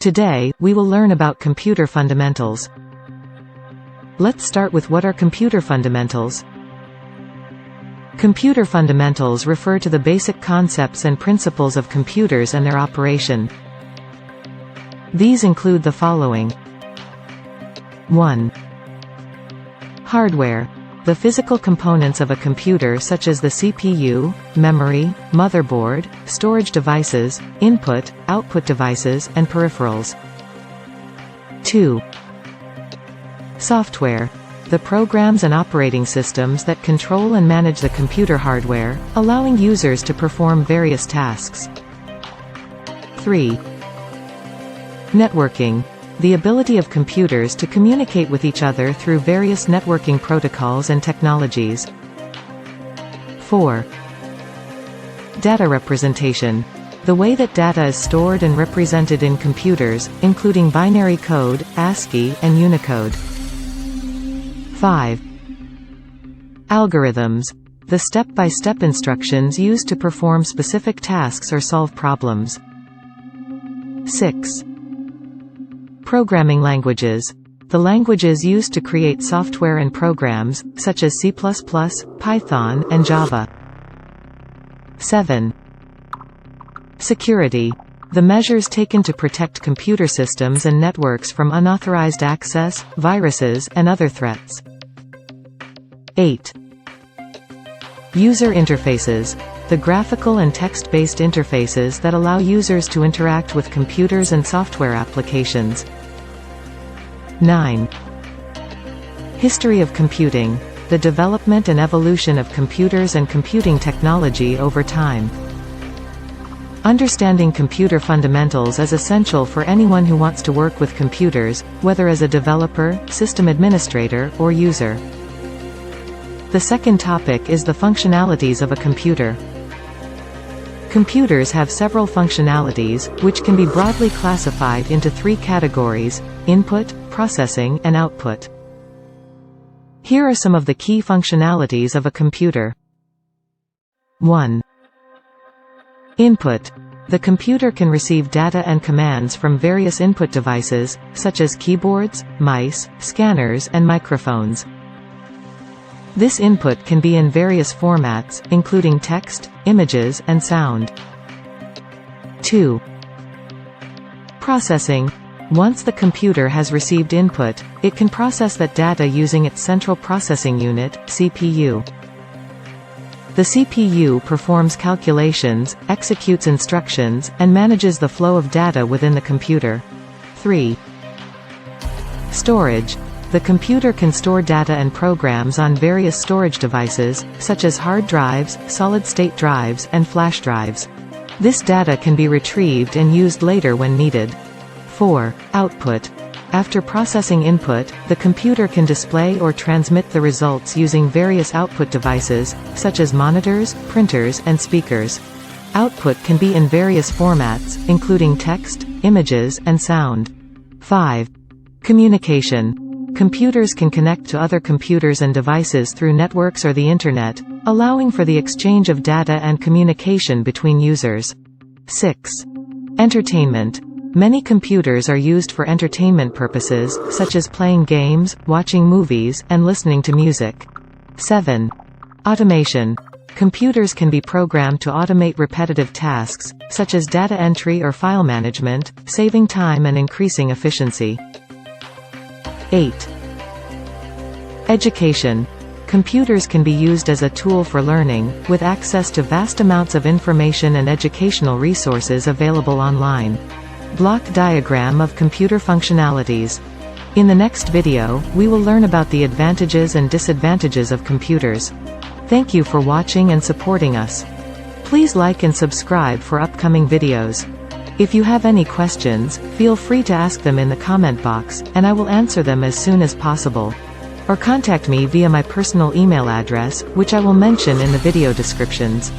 Today, we will learn about computer fundamentals. Let's start with what are computer fundamentals. Computer fundamentals refer to the basic concepts and principles of computers and their operation. These include the following. 1. Hardware. The physical components of a computer such as the CPU, memory, motherboard, storage devices, input, output devices, and peripherals. 2. Software. The programs and operating systems that control and manage the computer hardware, allowing users to perform various tasks. 3. Networking. The ability of computers to communicate with each other through various networking protocols and technologies. 4. Data representation. The way that data is stored and represented in computers, including binary code, ASCII, and Unicode. 5. Algorithms. The step-by-step instructions used to perform specific tasks or solve problems. 6. Programming languages. The languages used to create software and programs, such as C++, Python, and Java. 7. Security. The measures taken to protect computer systems and networks from unauthorized access, viruses, and other threats. 8. User interfaces. The graphical and text-based interfaces that allow users to interact with computers and software applications. 9. History of computing. The development and evolution of computers and computing technology over time. Understanding computer fundamentals is essential for anyone who wants to work with computers, whether as a developer, system administrator, or user. The second topic is the functionalities of a computer. Computers have several functionalities, which can be broadly classified into three categories: input, processing, and output. Here are some of the key functionalities of a computer. 1. Input. The computer can receive data and commands from various input devices, such as keyboards, mice, scanners, and microphones. This input can be in various formats, including text, images, and sound. 2. Processing. Once the computer has received input, it can process that data using its central processing unit, CPU. The CPU performs calculations, executes instructions, and manages the flow of data within the computer. 3. Storage. The computer can store data and programs on various storage devices, such as hard drives, solid-state drives, and flash drives. This data can be retrieved and used later when needed. 4. Output. After processing input, the computer can display or transmit the results using various output devices, such as monitors, printers, and speakers. Output can be in various formats, including text, images, and sound. 5. Communication. Computers can connect to other computers and devices through networks or the Internet, allowing for the exchange of data and communication between users. 6. Entertainment. Many computers are used for entertainment purposes, such as playing games, watching movies, and listening to music. 7. Automation. Computers can be programmed to automate repetitive tasks, such as data entry or file management, saving time and increasing efficiency. 8. Education. Computers can be used as a tool for learning, with access to vast amounts of information and educational resources available online. Block diagram of computer functionalities. In the next video, we will learn about the advantages and disadvantages of computers. Thank you for watching and supporting us. Please like and subscribe for upcoming videos. If you have any questions, feel free to ask them in the comment box, and I will answer them as soon as possible. Or contact me via my personal email address, which I will mention in the video descriptions.